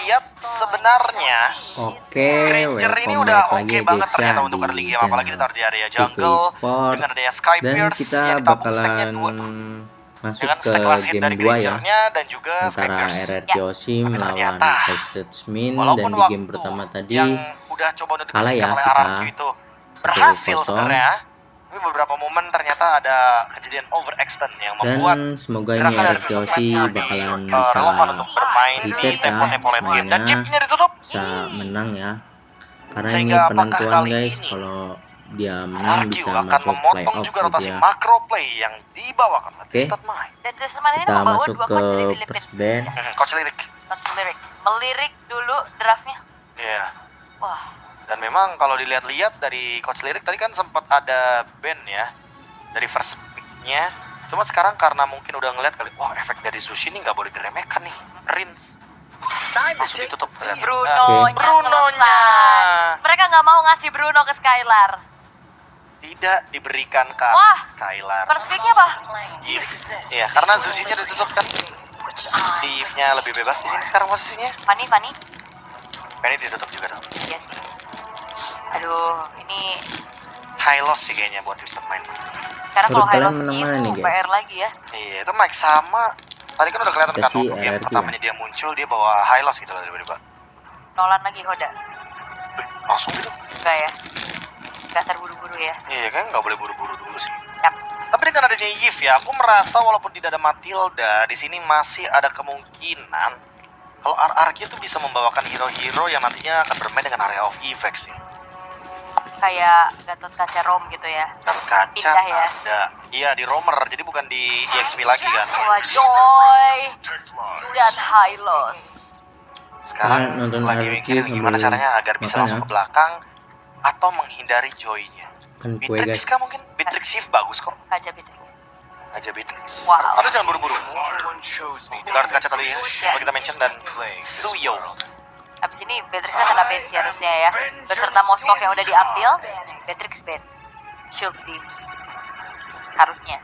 lihat sebenarnya Oke, Granger ini welcome udah back lagi oke ya banget guys ya ternyata di untuk early game, apalagi channel ditaruh di area 2K jungle Sport. dengan adanya Sky Dan Pierce kita yang ditabung stacknya bakalan 2 masuk dengan ke stack last hit game dari 2 ya, Grangernya dan juga Sky antara Pierce. RRQC Tapi melawan ternyata Prestige-Min. Dan walaupun di game waktu pertama tadi yang udah coba untuk kalah dibersihkan ya oleh kita RRQ itu 1-0. berhasil sebenarnya, tapi beberapa momen ternyata ada kejadian overextend yang membuat Dan semoga ini gerakan dari RRQC Twisted bakalan Mind bisa relevan untuk bermain di reset ya tempo-tempo late game dan mainnya, chipnya ditutup. bisa menang ya, karena ini Sehingga apakah penentuan kali guys. ini Kalau dia menang RRQ bisa akan masuk memotong playoff juga rotasi gitu ya. makro play yang dibawakan oleh Oke, Twisted Mind. Dan Twisted Mind ini kita membawa masuk dua ke coach dari Philippines. first band. Coach Lirik. Coach Lirik melirik dulu draftnya. Iya. Wah, Dan memang kalau dilihat-lihat dari Coach Lirik tadi kan sempat ada ban ya dari first pick-nya. Cuma sekarang karena mungkin udah ngeliat kali, wah efek dari Sushi ini nggak boleh diremehkan nih. Rins. Langsung ditutup. Bruno-nya Bruno-nya. selesai. Mereka nggak mau ngasih Bruno ke Skylar. Tidak diberikan ke Wah. Skylar. First pick-nya apa? Iya, karena Sushi-nya ditutup kan. Steve-nya lebih bebas di sini sekarang posisinya. Fanny. Ini ditutup juga dong. Iya sih. Aduh, ini High loss sih kayaknya buat Twisted Mind. karena Menurut kalau high kalian loss menang itu mana nih, guys? PR lagi ya. Iya, itu Mike sama. Tadi kan udah kelihatan Kita kan sih waktu game RRQ pertamanya dia muncul, dia bawa high loss gitu loh tiba-tiba. Nolan lagi Hoda. Langsung gitu. Enggak ya. Gak terburu-buru ya. Iya kan nggak boleh buru-buru dulu sih. Yap. Tapi dengan adanya Yves ya, aku merasa walaupun tidak ada Matilda, di sini masih ada kemungkinan kalau RRQ itu bisa membawakan hero-hero yang nantinya akan bermain dengan area of effect sih. Kayak Gatot Kaca Rom gitu ya. Dan kaca Pindah ya. ada, iya di roamer, jadi bukan di EXP lagi kan. Wah, Joy dan high loss. Sekarang Kalian nonton lagi RRQ mikirin gimana sambil caranya agar bisa makan langsung ya? ke belakang atau menghindari Joy-nya. Kan kue Beatrix guys. kah mungkin? Beatrix Shift bagus kok. Kaca Beatrix. Aja Beatrix. Wow. Aduh jangan buru-buru. Guard kaca tadi ya, kalau kita mention dan Suyo. Abis ini Beatrix kan kena ban sih harusnya ya. Beserta Moskov yang udah diambil, Beatrix ban. Shield di harusnya.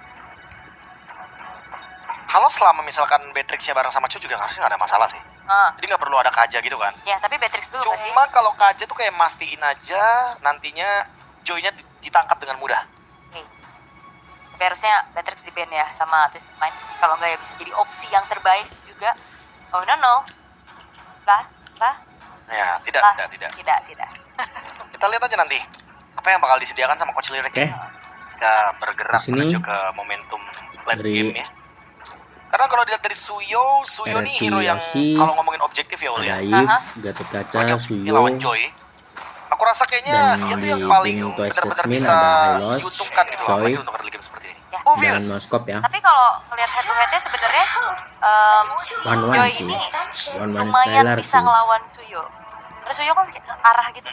Kalau selama misalkan Beatrixnya bareng sama Chu juga harusnya nggak ada masalah sih. Jadi nggak perlu ada Kaja gitu kan. Ya, tapi Beatrix dulu nggak sih? Cuma kalau Kaja tuh kayak mastiin aja nantinya Joy-nya ditangkap dengan mudah. Oke. Tapi harusnya Beatrix di ban ya sama Twisted Mind. Kalau nggak ya bisa jadi opsi yang terbaik juga. Oh no. Lah. Ya, tidak. Tidak. Kita lihat aja nanti apa yang bakal disediakan sama Coach Lirik. Oke. Kita bergerak Di sini menuju ke momentum late dari game ya. Karena kalau dilihat dari Suyo nih hero yang RRQ kalau ngomongin objektif ya Ul ya. ada Yves, Gatot Kaca, Ini lawan Suyo, Joy. Aku rasa kayaknya dan dia tuh di yang paling game Twisted benar-benar Min bisa ada High Loss, diuntungkan gitu loh, Joy, apalagi untuk early game seperti ini. Ya. dan Obvious. Moskop ya. Tapi kalau ngelihat head to headnya sebenarnya One-one Joy sih. ini One-one lumayan Skylar bisa sih. ngelawan Suyo. Terus Suyo kan arah gitu.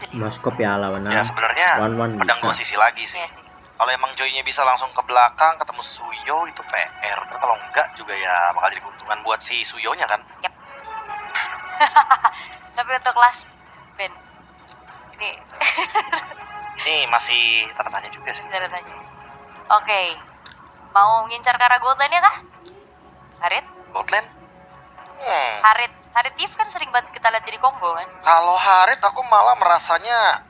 Jadi, Moskop ya lawan Ya sebenarnya One-one pedang dua bisa. sisi lagi sih. iya sih. Kalau emang Joy-nya bisa langsung ke belakang ketemu Suyo itu PR. Tapi kalau enggak juga ya bakal jadi keuntungan buat si Suyo-nya kan. Tapi untuk kelas Ben ini Ini masih tanda tanya juga sih. cara tanya. Oke. Mau ngincar ke arah gold lane ya kah? Harit? Goldland? Harit Eve kan sering banget kita lihat jadi combo kan? Kalau Harit aku malah merasanya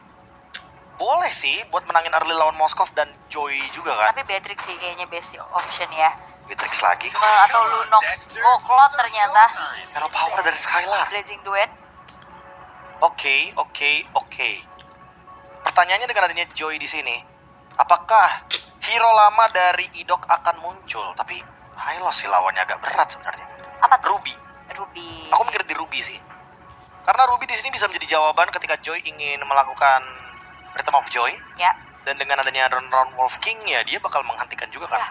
boleh sih buat menangin early lawan Moskov dan Joy juga kan. Tapi Beatrix sih kayaknya best option ya. Beatrix lagi kan. Atau Lunox. Oh, Claude ternyata. Hero power dari Skylar. Blazing Duet. Oke. Pertanyaannya dengan adanya Joy di sini, apakah hero lama dari Idok akan muncul? Tapi Hylos sih lawannya agak berat sebenarnya. Apa tuh? Ruby. Ruby. Aku mikir di Ruby sih. Karena Ruby di sini bisa menjadi jawaban ketika Joy ingin melakukan Rhythm of Joy. Ya. Dan dengan adanya Round Wolf King ya dia bakal menghentikan juga kan Ya.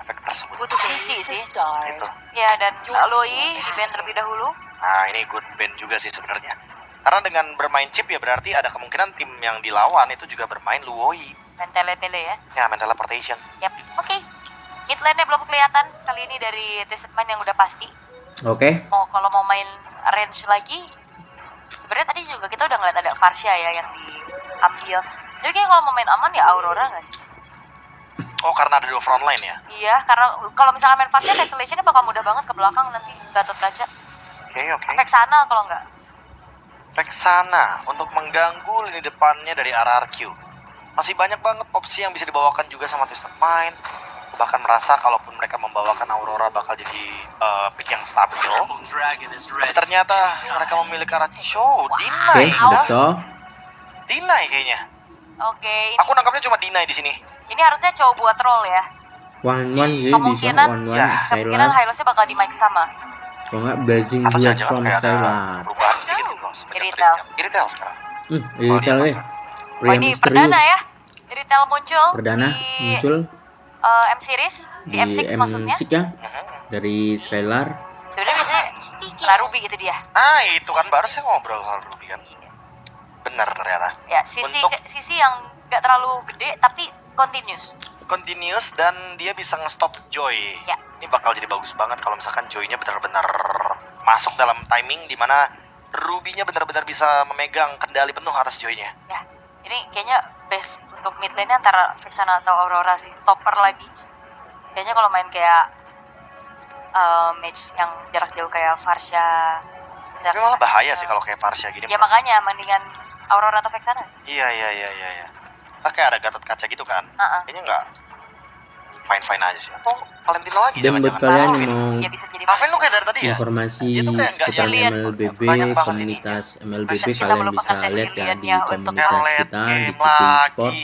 efek tersebut. Butuh visi sih. Itu. Ya, dan Loi di band terlebih dahulu. Nah ini good band juga sih sebenarnya. Karena dengan bermain chip ya berarti ada kemungkinan tim yang dilawan itu juga bermain Luoi. Dan tele-tele ya. Ya main teleportation. Yap. Oke. Mid lane-nya belum kelihatan kali ini dari Twisted Mind yang udah pasti. Oke, Kalau mau main range lagi, sebenarnya tadi juga kita udah ngeliat ada Varsha ya yang diambil. Jadi kayak kalau mau main aman ya Aurora nggak sih? Oh karena ada dua front line ya? Iya, karena kalau misalnya main Varsha, Tesselation-nya bakal mudah banget ke belakang nanti Gatot Kaca. Oke. Vexana kalau nggak. Vexana untuk mengganggu lini depannya dari RRQ. Masih banyak banget opsi yang bisa dibawakan juga sama Twisted Mind. Bahkan merasa kalaupun mereka membawakan Aurora bakal jadi pick yang stabil. Tapi ternyata mereka memiliki Aracho. Oke, Deny ada cow. Deny kayaknya. Oke, ini, Aku nangkapnya cuma Deny di sini. ini harusnya cowok buat troll ya. 1-1 jadi bisa Kemungkinan- 1-1 Ya, Kemungkinan Skylar. Hylosnya bakal di mic sama. Kalau nggak Blazing Atau Duel jangan-jangan from kayak ada Skylar. perubahan sedikit gitu loh. semenjak Iritel. trade-nya. Iritel sekarang. Iritel weh. Oh Pria ini misterius. perdana ya. Iritel muncul Perdana di muncul M series di di M6 maksudnya. M6 ya Mhm. dari Skylar. Sebenarnya biasanya setelah Ruby itu dia. Ah itu kan baru saya ngobrol soal Ruby kan. Benar ternyata. Ya, sisi Untuk- sisi yang nggak terlalu gede tapi continuous. Continuous dan dia bisa nge-stop Joy. Ya. Ini bakal jadi bagus banget kalau misalkan Joy-nya benar-benar masuk dalam timing di mana Ruby-nya benar-benar bisa memegang kendali penuh atas Joy-nya. Ya, ini kayaknya best untuk mid lane antara Vexana atau Aurora sih, stopper lagi. Kayaknya kalau main kayak match yang jarak jauh kayak Farsha, Tapi malah bahaya sih kalau kayak Parsha gini. ya makanya mendingan Aurora atau Vexana. Iya. Nah, kayak ada Gatot Kaca gitu kan. Heeh. Kayaknya nggak fine aja sih. Atau Valentino lagi Dan buat jangan-jangan. kalian Alvin. yang mau Ya bisa jadi Alvin lu kayak dari tadi ya? informasi Dia tuh kayak nggak seputar lihat MLBB, banyak banget komunitas MLBB Kita kalian melupakan bisa sesi lihat ya di liatnya untuk komunitas Late kita di game Kuping Sport. lagi.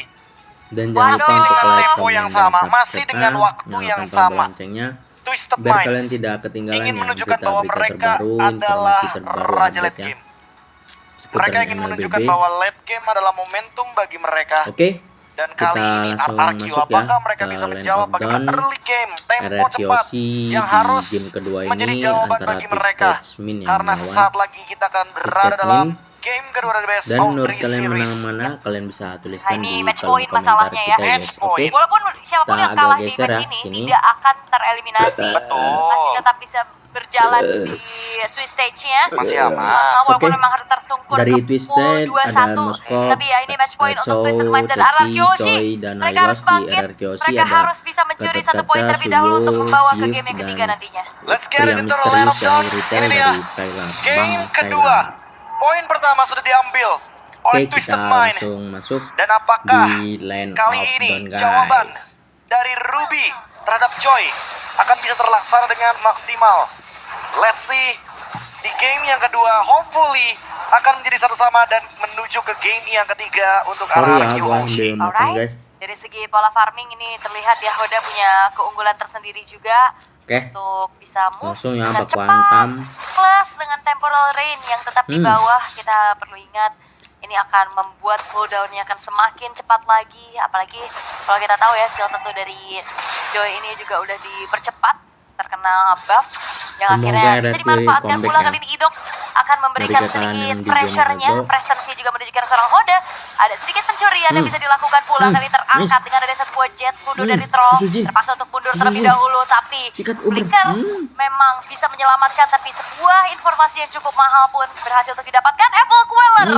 Dan jangan lupa Waduh, untuk like, tempo komen, yang dan sama, subscribe masih dengan waktu yang nyalakan tombol sama. loncengnya Twisted biar Minds kalian tidak ketinggalan ingin ya menunjukkan bahwa berita-berita mereka terbaru, adalah informasi terbaru, raja late update ya game. seputar Mereka ingin MLBB. menunjukkan bahwa late game adalah momentum bagi mereka. Oke, Dan kita kali ini langsung RRQ masuk ya apakah mereka ke bisa line menjawab of bagaimana down. early game, tempo RRQ cepat di yang harus game kedua menjadi ini jawaban antara bagi mereka. Twisted Min yang Karena melawan sesaat lagi kita akan berada Twisted dalam Min. game kedua dari best Dan of menurut 3 kalian menang series. mana kalian bisa tuliskan Nah, ini di match kolom point komentar masalahnya ya. kita guys. Match Oke, point. Walaupun siapapun Kita yang agak kalah di geser match ya, ini sini. tidak akan tereliminasi. Betul. Masih tetap bisa berjalan di Swiss stage-nya. Masih aman. Walaupun Oke. memang harus tersungkur Dari ke Twisted pool ada 2-1. Moskov, Tapi ya ini match point untuk Chow, Twisted Minds dan Teci, RRQ Hoshi. Choi, dan Mereka Ayos harus di bangkit. RRQ Hoshi Mereka ada harus bisa mencuri Gatot satu poin Kaca, terlebih dahulu untuk Suyo, membawa ke Gift, game yang dan ketiga nantinya. Let's get pria it into the line misterius of yang down. retail Ini dia. dari Skylar. Game Bang kedua. Skylar. Poin pertama sudah diambil Oke, oleh kita Twisted Mind. langsung masuk Dan apakah di line kali of ini down jawaban guys. dari Ruby terhadap Joy akan bisa terlaksana dengan maksimal? Let's see. Di game yang kedua, hopefully akan menjadi satu sama dan menuju ke game yang ketiga untuk Sorry ya, RRQ gua Hoshi. ambil makan Alright. guys. Dari segi pola farming ini terlihat ya Hoda punya keunggulan tersendiri juga Oke, untuk bisa move langsung ya dengan bakuan cepat. kam. Plus dengan temporal rain yang tetap di bawah, kita perlu ingat ini akan membuat cooldownnya akan semakin cepat lagi. Apalagi kalau kita tahu ya skill satu dari Joy ini juga udah dipercepat terkena buff yang Semoga akhirnya bisa RRQ dimanfaatkan comeback pula ya. kali ini Idok akan memberikan Dari kekalahan sedikit yang di pressure-nya, game presence juga menunjukkan seorang Hoda. Ada sedikit pencurian yang bisa dilakukan pula kali terangkat dengan ada sebuah jet mundur dari troll, Suzuki. terpaksa untuk mundur terlebih Suzuki. dahulu, tapi Sikat Uber. Flicker memang bisa menyelamatkan, tapi sebuah informasi yang cukup mahal pun berhasil untuk didapatkan. Apple Queller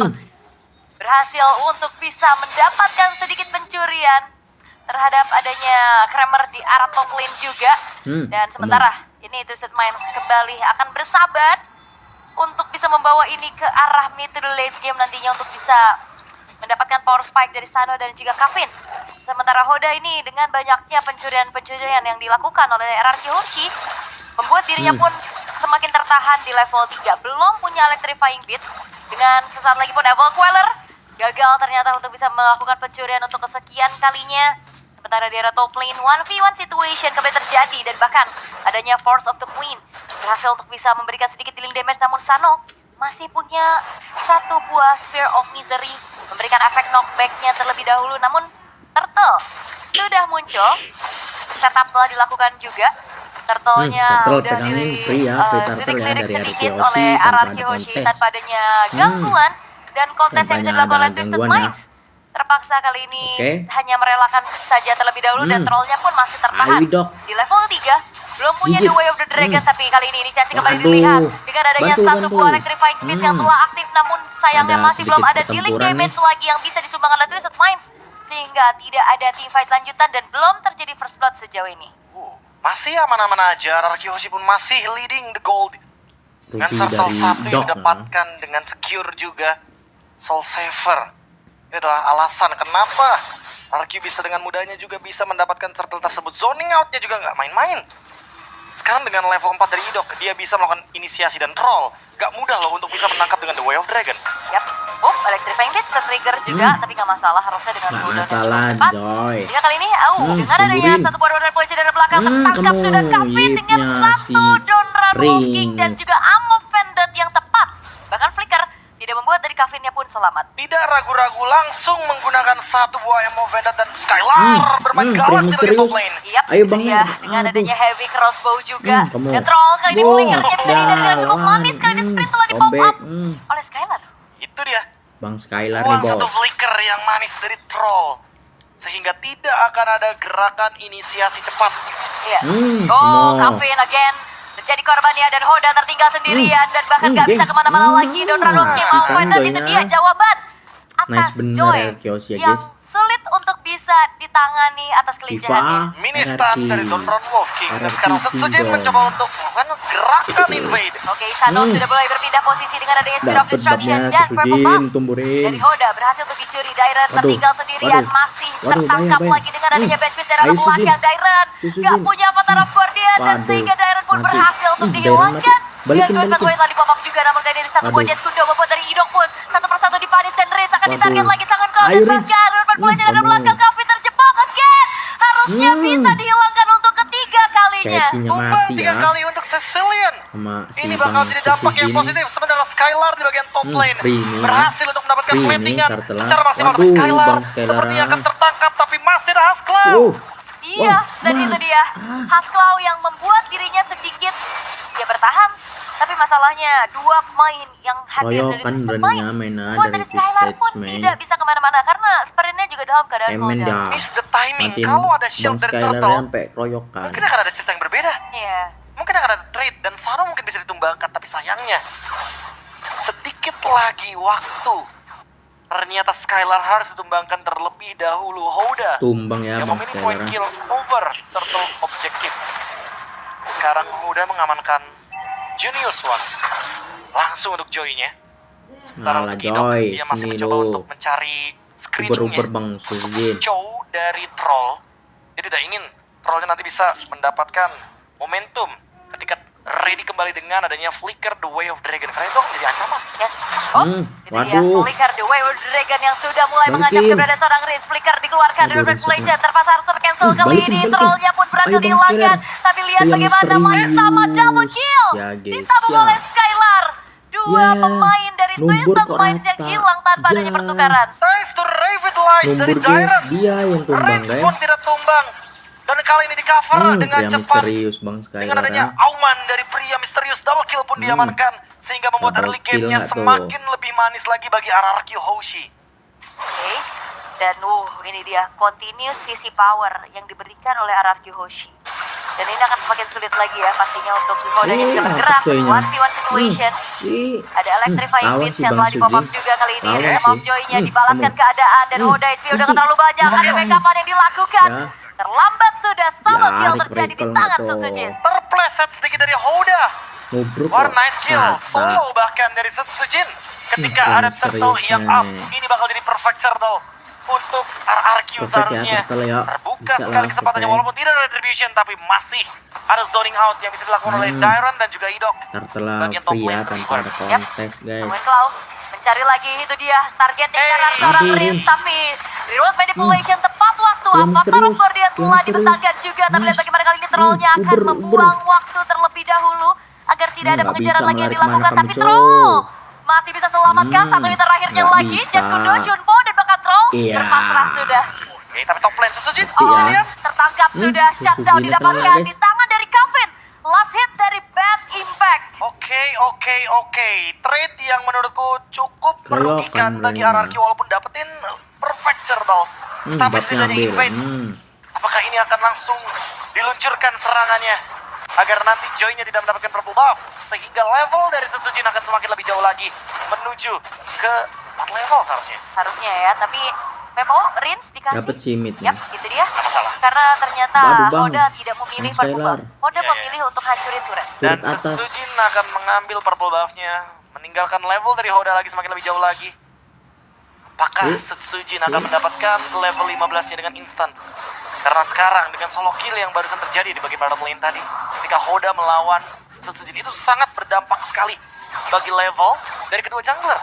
berhasil untuk bisa mendapatkan sedikit pencurian terhadap adanya Kramer di arah top lane juga. Dan sementara ini Twisted Minds kembali akan bersabar untuk bisa membawa ini ke arah mid to the late game nantinya untuk bisa mendapatkan power spike dari Sano dan juga Kavin. Sementara Hoda ini dengan banyaknya pencurian-pencurian yang dilakukan oleh RRQ Hoshi membuat dirinya pun semakin tertahan di level 3. Belum punya electrifying beat. Dengan sesaat lagi pun Apple Queller gagal ternyata untuk bisa melakukan pencurian untuk kesekian kalinya. Sementara di area top lane 1v1 situation kembali terjadi dan bahkan adanya Force of the Queen berhasil untuk bisa memberikan sedikit dealing damage, namun Sano masih punya satu buah Sphere of Misery memberikan efek knockback-nya terlebih dahulu. Namun Turtle sudah muncul, setup telah dilakukan juga. Turtle-nya Turtle udah pegangin free ya, free turtle ya lirik-lirik dari sedikit RRQ Hoshi oleh tanpa RRQ ada Hoshi kontes. tanpa adanya gangguan dan kontes yang bisa Tanpanya dilakukan oleh ada Twisted gangguan ya. Minds. Terpaksa kali ini Oke. hanya merelakan saja terlebih dahulu dan trollnya pun masih tertahan Ayo, Dok. di level 3. Belum punya Gigit. The Way of the Dragon, tapi kali ini inisiasi kembali Waduh. dilihat dengan adanya satu Bantu. buah electrifying beast yang telah aktif, namun sayangnya Ada masih belum sedikit ada dealing pertempuran damage lagi yang bisa disumbangkan oleh Twisted Minds, sehingga tidak ada teamfight lanjutan dan belum terjadi first blood sejauh ini. Masih aman-aman aja, RRQ Hoshi pun masih leading the gold Dengan Rugi Turtle dari 1 yang Doc. didapatkan dengan secure juga Soul Saver. Ini adalah alasan kenapa RQ bisa dengan mudahnya juga bisa mendapatkan turtle tersebut. Zoning out-nya juga nggak main-main. Sekarang dengan level 4 dari Idok, dia bisa melakukan inisiasi dan troll. Gak mudah loh untuk bisa menangkap dengan The Way of Dragon. Yap. Electrifying Blade ke-trigger juga, tapi nggak masalah, harusnya dengan Nggak cooldown yang masalah, cukup cepat. Joy. Hingga kali ini, dengan adanya tumburin. satu buah donor polisi dari belakang, tertangkap kamu sudah Kavin dengan yipnya satu si Donran Walking dan Rings. juga ammo Vended yang tepat. Bahkan Flicker tidak membuat dari Kavinnya pun selamat. Tidak ragu-ragu langsung menggunakan satu buah Ammo Vended dan Skylar bermain gawat Rings di bagian misterius. top lane. Yap, Ayo itu Bang dia. Mer. Dengan Aduh. adanya heavy crossbow juga. kamu. Dan troll kali ini Wow, Flickernya bisa dihindari dengan cukup jalan. manis. Kali ini sprint telah di-pop Comeback. up oleh Skylar. Itu dia. Bang Skylar Buang nih, satu Bos. flicker yang manis dari troll. Sehingga tidak akan ada gerakan inisiasi cepat. Iya. come Oh, on. Kavin again menjadi korbannya dan Hoda tertinggal sendirian dan bahkan gak bisa geng. kemana-mana lagi. Don Ranowski mau Kan Vended, itu Joy-nya. dia jawaban atas Nice bener Joy ya, Kyoshi ya, yang guys. sulit untuk bisa ditangani atas kelincahannya. FIFA. Mini stun RRQ. dari Don Ron Walking. Dan RRQ sekarang Setsujin Kingdom. mencoba untuk melakukan gerakan invade. Oke, Isano sudah mulai berpindah posisi dengan adanya Spear of Dapet Destruction babnya dan Purple Susujin, Buff. tumburin. Dari Hoda berhasil untuk dicuri. Dairen Waduh, tertinggal sendirian, waduh. masih Waduh, tertangkap bayang. lagi dengan adanya Benchfist dari Ayo, arah Sujin. belakang. Dairen Sujin. gak punya Avatar of Guardian dan Waduh, sehingga Dairen pun mati. berhasil untuk Dairen dihilangkan. mati. Balikin, Dan balikin. telah di pop up juga, namun kali ini satu buah Aduh. Jet Kundo membuat dari Idok pun satu persatu dipanis dan Reis akan Waduh. ditarget lagi sangat Ayo, kelas. Reis. Bahkan Urban Polisi dari kamu. belakang Kavi terjebak again. Harusnya bisa dihilangkan untuk ketiga kalinya. Cecinya Tumbang mati 3 ya. kali untuk Sicilian. Sama si Ini bakal Bang jadi dampak yang Susujin. positif. Sementara Skylar di bagian top lane free nih, berhasil untuk mendapatkan free nih, platingan Turtle. secara maksimal. Tapi Waduh, Skylar Bang Skylar. sepertinya akan tertangkap, tapi masih ada Haskell. Oh, Iya, Wah, dan wah. itu dia. Haskell yang membuat dirinya sedikit ya bertahan. Tapi masalahnya dua pemain yang hadir Royal dari kan sisi beraninya pemain. mainan Buat dari dari Skylar pun stage main. tidak bisa kemana-mana karena sprintnya juga dalam keadaan Emen muda. dah. Miss the timing. Matiin Kalau ada shield Bang dari Skylar Turtle, sampai keroyokan. mungkin akan ada cerita yang berbeda. Iya. Mungkin akan ada trade dan Saro mungkin bisa ditumbangkan, tapi sayangnya sedikit lagi waktu. Ternyata Skylar harus ditumbangkan terlebih dahulu. Hoda Tumbang ya yang Bang memilih point Skylar. kill over Turtle objektif. Sekarang Hoda mengamankan Junius One langsung untuk Joy-nya. Sementara Alah, untuk Idok, Joy, dia masih sini mencoba lo. untuk mencari Uber-uber screeningnya. Bang Susujin. Chow dari troll. Dia tidak ingin trollnya nanti bisa mendapatkan momentum ketika ready kembali dengan adanya Flicker The Way of Dragon. Karena itu akan menjadi ancaman. Yes. Oh, itu dia. waduh. Flicker The Way of Dragon yang sudah mulai Balikin. mengancam keberadaan seorang Reis. Flicker dikeluarkan dari Aduh, Manipulation. Reis, Terpaksa harus tercancel kali balikin, ini. balikin. Trollnya pun berhasil Ayo, Bang dihilangkan. Skylar. Tapi lihat Pria bagaimana main sama misterius. double kill. Ya, guys, Disambung ya. oleh Skylar. Dua Ya, pemain dari numbur Twisted kok Minds yang rata. hilang tanpa adanya Ya. pertukaran. Thanks to Revitalize dari Numbur game Dairen. dia yang tumbang Reigns guys. pun tidak tumbang. Dan kali ini di cover dengan Pria cepat. misterius Bang Dengan Skylar adanya ya. auman dari pria misterius, double kill pun diamankan. Sehingga membuat Double early kill game-nya nggak tuh? semakin lebih manis lagi bagi RRQ Hoshi. Oke. Dan ini dia continuous CC power yang diberikan oleh RRQ Hoshi. Dan ini akan semakin sulit lagi ya pastinya untuk Hoda yang bisa bergerak. coynya. 1v1 situation. Ada electrifying lawan beats sih yang Bang telah di pop up Sujin. juga kali ini. Lawan Rhythm of sih. Joy-nya dibalaskan kamu. keadaan dan Hoda HP udah Nanti. terlalu banyak. Ada Nice. backupan yang dilakukan. Ya. Terlambat sudah solo Ya, kill terjadi di recall tangan nggak tuh? Setsujin. Terpleset sedikit dari Hoda. Nubruk War kok nice kill, rata. solo bahkan dari Setsujin. Ketika Yang ada turtle serius yang up, nih. ini bakal jadi perfect turtle untuk RRQ Perfect ya, seharusnya. turtle ya. Terbuka Bisa sekali lah, kesempatannya, perfect. walaupun tidak ada retribution, tapi masih ada zoning out yang bisa dilakukan oleh Dairon dan juga Idok. Tertelah Bagian top free lane ya tanpa ada Yap. kontes guys. Samuel Cloud mencari lagi itu dia targetnya karena seorang Nanti, Riz, Riz. tapi reroll manipulation tepat waktu. Yang Avatar of misterius, Guardian yang telah misterius. dibentangkan juga, tapi lihat Nice. bagaimana kali ini trollnya akan Uber. membuang waktu terlebih dahulu agar tidak ada Nggak pengejaran bisa lagi yang melari dilakukan, kemana tapi kamu, troll masih bisa selamatkan satu meter akhirnya nggak lagi. bisa. Jet Kundo, Shunpo dan bahkan troll Iya. berpasrah sudah. Oke, tapi top lane Setsujin. Oh, Iya. tertangkap sudah. Shutdown Setsujin didapatkan netral, guys. di tangan dari Kevin. Last hit dari Bad Impact. Oke. Trade yang menurutku cukup Keroyokan merugikan bagi berani. RRQ walaupun dapetin perfect turtle. Tapi Babnya setidaknya ambil. invade. Apakah ini akan langsung diluncurkan serangannya agar nanti Joy-nya tidak mendapatkan purple buff sehingga level dari Setsujin akan semakin lebih jauh lagi menuju ke 4 level seharusnya. Harusnya ya, tapi Memo, Rins dikasih. Dapat si mid Yap, nih. itu dia. Nggak masalah. Karena ternyata Waduh, Bang. Hoda tidak memilih Bang purple Skylar. buff. Hoda Iya, memilih untuk hancurin turret. Dan Turret atas. Setsujin akan mengambil purple buff-nya, meninggalkan level dari Hoda lagi semakin lebih jauh lagi. Apakah Setsujin akan mendapatkan level 15-nya dengan instan? Karena sekarang dengan solo kill yang barusan terjadi di bagian bottom lane tadi, ketika Hoda melawan Setsujin itu sangat berdampak sekali bagi level dari kedua jungler.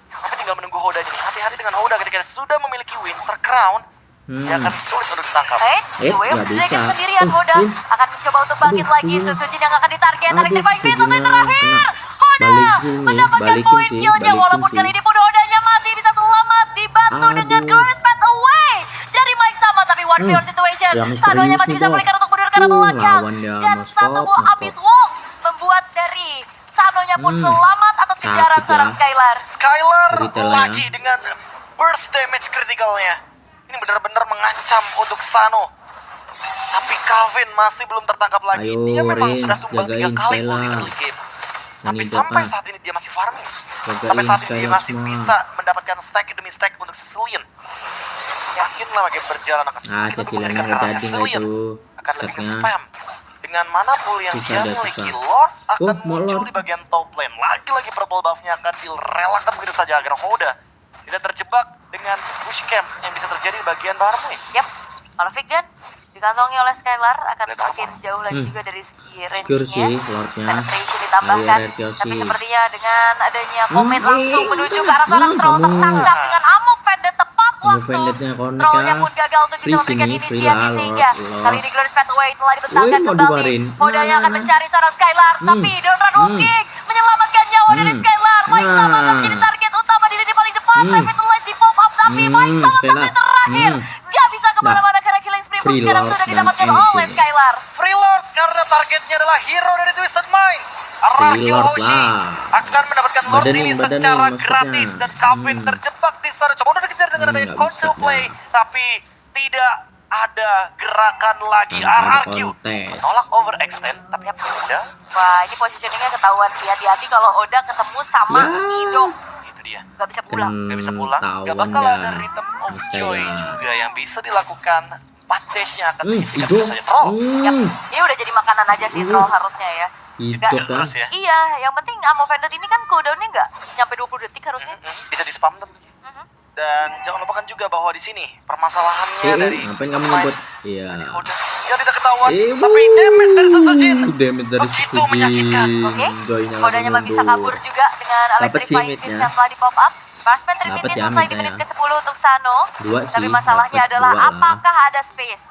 Tapi tinggal menunggu Hoda ini. Hati-hati dengan Hoda ketika sudah memiliki Winter Crown, dia akan sulit untuk ditangkap. The Wave nggak bisa. Dragon sendirian Hoda Rins. akan mencoba untuk bangkit Aduh, lagi. aduh. Setsujin yang akan ditarget. Aduh, Electrifying Beam satu yang Setsujinnya terakhir. kena. Hoda Balikin nih, mendapatkan balikin poin sih, killnya. balikin Walaupun sih. kali ini pun Hodanya masih bisa selamat. Dibantu dengan Aduh. Glorious Path away dari Mike Sama. Tapi one beyond situation. Ya, misterius Sanonya masih nih, bisa Bos. berikan untuk mundur ke arah belakang. lawan dia, Dan Moskop, satu buah Moskop. Abyss Walk membuat dari Sanonya pun selamat atas kejaran Sakit ya. seorang Skylar. Skylar Retail lagi dengan burst damage critical-nya. Ini benar-benar mengancam untuk Sano. Tapi Kevin masih belum tertangkap lagi. Ayo, Dia memang Rins, sudah tumbang 3 jagain kali Skylar. full di early game. Tapi Ini sampai Jaka. saat ini dia masih farming. Jagain Sampai saat ini dia Skylar masih semua. bisa mendapatkan stack demi stack untuk Sicilian. Semakin lama game berjalan akan semakin untuk Cicilannya memberikan udah arah jadi nggak Sicilian. itu Akan lebih statnya. nge-spam. Dengan mana pool yang Susah dia dah, miliki, susah. Lord akan mau muncul Lord. di bagian top lane. Lagi-lagi purple buff-nya akan direlakan begitu saja agar Hoda tidak terjebak dengan push camp yang bisa terjadi di bagian bottom lane. Yap, kalau Vigan dikantongi oleh Skylar akan Lihat semakin apa? jauh lagi juga dari segi Secure range-nya. sih Lordnya. Penetration ditambahkan, Ayo, RRQ tapi sih. sepertinya dengan adanya komen langsung eh, menuju ke arah seorang troll kamu. tertangkap dengan ammo pendek tepat Kamu waktu. pendeknya connect Trollnya ya. pun gagal untuk bisa Free memberikan sini, free inisiasi lah, sehingga Lord. kali ini Glorious Pathway telah dibentangkan Wih, mau kembali. diwarin. Hodanya akan Nah. mencari seorang Skylar, tapi Donran Hooking menyelamatkan nyawa dari Skylar. Mike Sama akan menjadi target utama di lini paling depan. Revitalize di pop up, tapi Mike Sama Skylar. sampai terakhir. Gak bisa kemana-mana karena killing spree pun Free sekarang Lord sudah dan didapatkan NC. oleh Skylar. Free Lord karena targetnya adalah hero dari Twisted Mind. Araki Lord Hoshi lah. akan mendapatkan Lord Badanin, ini badanin secara maksudnya. gratis dan Kevin terjebak di sana. Coba udah dikejar dengan adanya nggak console bisa, play, ya. tapi tidak ada gerakan lagi. Tanpa ada RRQ kontes. menolak overextend, tapi udah Wah, ini positioningnya ketahuan sih. Hati-hati kalau Oda ketemu sama Ya. Idok. itu dia. Gak bisa pulang. Gak bisa pulang, gak Tawan bakal dah. ada rhythm of Mas joy Skylar. juga yang bisa dilakukan. Patesnya akan dihentikan Itu. begitu saja. Troll, Yap, ini udah jadi makanan aja sih troll harusnya ya. Itu Udah, kan. terus ya. Iya, yang penting Ammo Vendor ini kan cooldownnya nggak nyampe 20 detik harusnya. Bisa di spam tentunya. Mhm. Dan jangan lupakan juga bahwa di sini permasalahannya dari ngapain kamu Twisted nyebut? Minds Iya. Hoda yang tidak ketahuan, Eh, tapi damage dari Setsujin. Damage dari Begitu Setsujin. Oke, menyakitkan. Goynya Hodanya mah langsung bisa mundur. kabur juga dengan Dapat Electrifying sih Fist mid-nya. yang telah di pop up. Flashman Dapat Trinity ya selesai di mid-nya menit ya. ke-10 untuk Sano. Dua Tapi sih, masalahnya dapat adalah dua lah. apakah ada space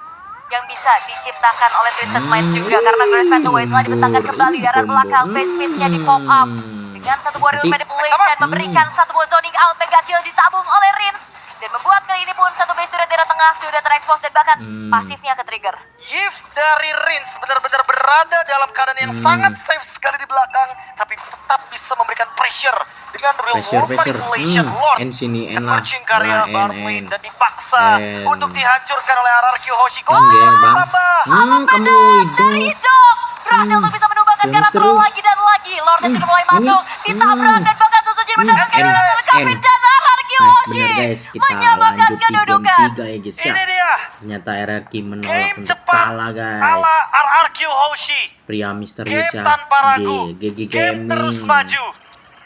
yang bisa diciptakan oleh Twisted Minds juga karena Glorious Pathway telah dibentangkan kembali di arah combo. belakang. Face Fist-nya di pop up dengan satu buah real Nanti. manipulation memberikan satu buah zoning out. Mega kill ditabung oleh Rins dan membuat kali ini pun satu base turret di arah tengah sudah terekspos dan bahkan pasifnya ke trigger. Gift dari Rins benar-benar berada dalam keadaan yang sangat safe sekali di belakang, tapi tetap bisa memberikan pressure dengan real world manipulation. Lord N sini N lah. emerging karya N, Barwin N. dan dipaksa N. untuk dihancurkan oleh RRQ Hoshi. Gol Enggak, Bang. bertambah. Kamu Dari itu. Idok berhasil untuk bisa menumbangkan Yang karena troll terus. lagi dan lagi. Lordnya sudah mulai masuk, ditabrak dan bahkan Setsujin mendapatkan N, hasil Kevin N. dan RRQ Nice Hoshi bener guys, kita menyamakan lanjut di game kedudukan. 3 ya guys ya. Ini dia Ternyata RRQ menolak game untuk cepat kalah guys. ala RRQ Hoshi. Pria misterius Game ya. tanpa ragu, GG game terus Gaming. maju.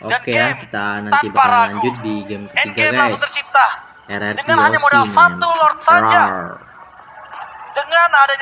Dan Oke ya, game kita nanti tanpa bakal ragu. lanjut di game ketiga Endgame guys. langsung tercipta RRQ dengan hanya modal Hoshi, satu man. Lord saja. Rar. Dengan adanya